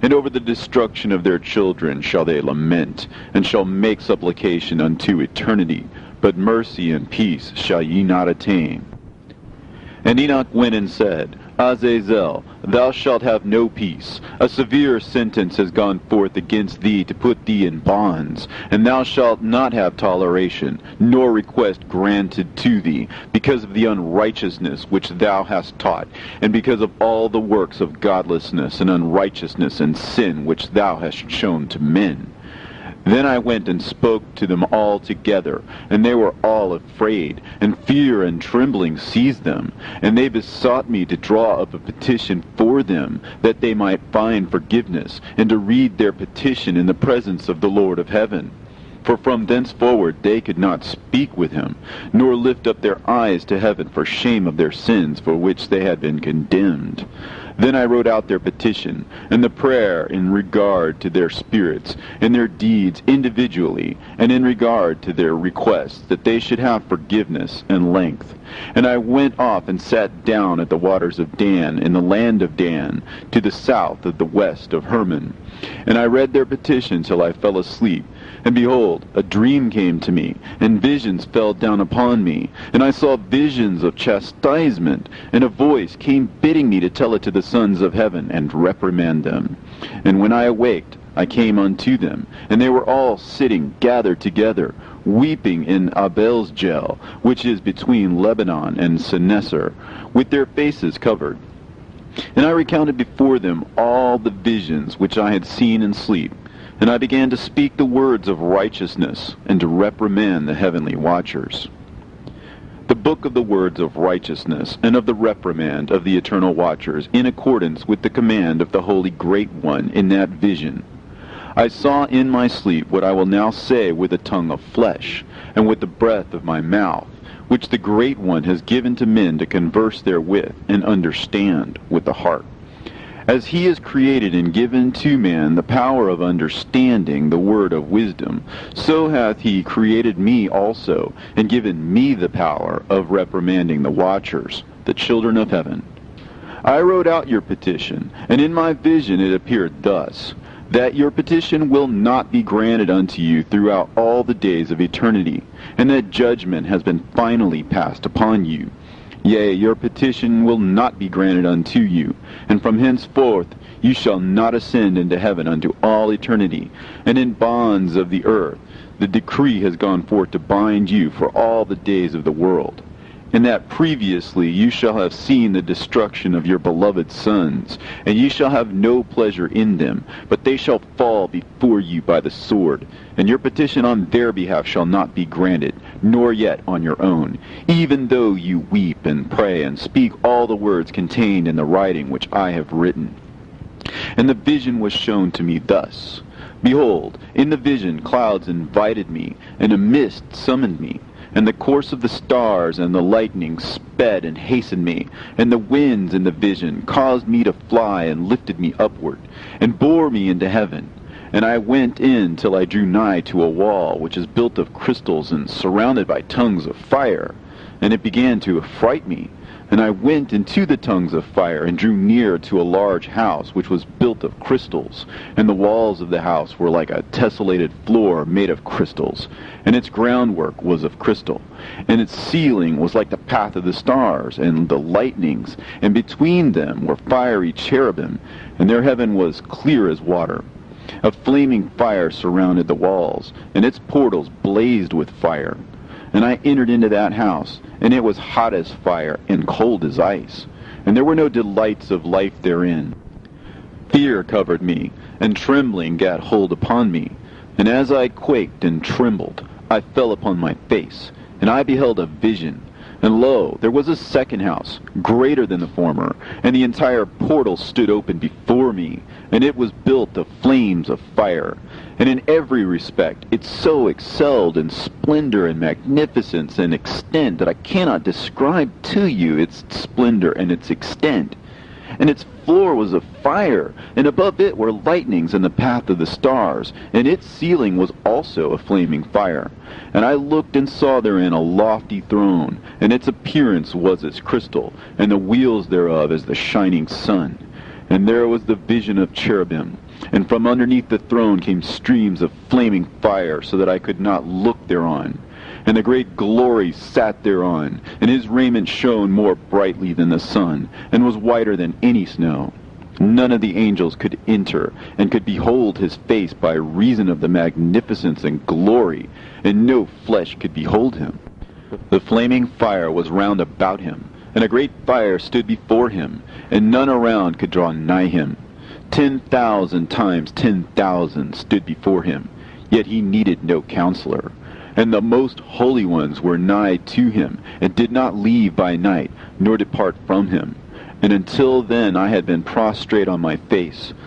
and over the destruction of their children shall they lament, and shall make supplication unto eternity, but mercy and peace shall ye not attain. And Enoch went and said, Azazel, thou shalt have no peace. A severe sentence has gone forth against thee to put thee in bonds, and thou shalt not have toleration, nor request granted to thee, because of the unrighteousness which thou hast taught, and because of all the works of godlessness and unrighteousness and sin which thou hast shown to men. Then I went and spoke to them all together, and they were all afraid, and fear and trembling seized them. And they besought me to draw up a petition for them, that they might find forgiveness, and to read their petition in the presence of the Lord of heaven. For from thenceforward they could not speak with him, nor lift up their eyes to heaven for shame of their sins for which they had been condemned. Then I wrote out their petition, and the prayer in regard to their spirits, and their deeds individually, and in regard to their requests, that they should have forgiveness and length. And I went off and sat down at the waters of Dan, in the land of Dan, to the south of the west of Hermon. And I read their petition till I fell asleep. And behold, a dream came to me, and visions fell down upon me. And I saw visions of chastisement, and a voice came bidding me to tell it to the sons of heaven, and reprimand them. And when I awaked, I came unto them, and they were all sitting gathered together, weeping in Abel's-Gel, which is between Lebanon and Seneser, with their faces covered. And I recounted before them all the visions which I had seen in sleep. And I began to speak the words of righteousness, and to reprimand the heavenly watchers. The book of the words of righteousness, and of the reprimand of the eternal watchers, in accordance with the command of the Holy Great One in that vision. I saw in my sleep what I will now say with a tongue of flesh, and with the breath of my mouth, which the Great One has given to men to converse therewith, and understand with the heart. As he has created and given to man the power of understanding the word of wisdom, so hath he created me also, and given me the power of reprimanding the watchers, the children of heaven. I wrote out your petition, and in my vision it appeared thus, that your petition will not be granted unto you throughout all the days of eternity, and that judgment has been finally passed upon you. Yea, your petition will not be granted unto you, and from henceforth you shall not ascend into heaven unto all eternity, and in bonds of the earth the decree has gone forth to bind you for all the days of the world. And that previously you shall have seen the destruction of your beloved sons, and ye shall have no pleasure in them, but they shall fall before you by the sword, and your petition on their behalf shall not be granted, nor yet on your own, even though you weep and pray and speak all the words contained in the writing which I have written. And the vision was shown to me thus. Behold, in the vision clouds invited me, and a mist summoned me. And the course of the stars and the lightning sped and hastened me, and the winds in the vision caused me to fly and lifted me upward, and bore me into heaven. And I went in till I drew nigh to a wall which is built of crystals and surrounded by tongues of fire, and it began to affright me. And I went into the tongues of fire, and drew near to a large house which was built of crystals, and the walls of the house were like a tessellated floor made of crystals, and its groundwork was of crystal, and its ceiling was like the path of the stars and the lightnings, and between them were fiery cherubim, and their heaven was clear as water. A flaming fire surrounded the walls, and its portals blazed with fire. And I entered into that house, and it was hot as fire and cold as ice, and there were no delights of life therein. Fear covered me, and trembling gat hold upon me, and as I quaked and trembled, I fell upon my face, and I beheld a vision. And lo, there was a second house, greater than the former, and the entire portal stood open before me, and it was built of flames of fire. And in every respect it so excelled in splendor and magnificence and extent that I cannot describe to you its splendor and its extent. And its floor was of fire, and above it were lightnings and the path of the stars, and its ceiling was also a flaming fire. And I looked and saw therein a lofty throne, and its appearance was as crystal, and the wheels thereof as the shining sun. And there was the vision of cherubim, and from underneath the throne came streams of flaming fire, so that I could not look thereon. And the great glory sat thereon, and his raiment shone more brightly than the sun, and was whiter than any snow. None of the angels could enter, and could behold his face by reason of the magnificence and glory, and no flesh could behold him. The flaming fire was round about him, and a great fire stood before him, and none around could draw nigh him. 10,000 times 10,000 stood before him, yet he needed no counselor. And the most holy ones were nigh to him, and did not leave by night, nor depart from him. And until then I had been prostrate on my face,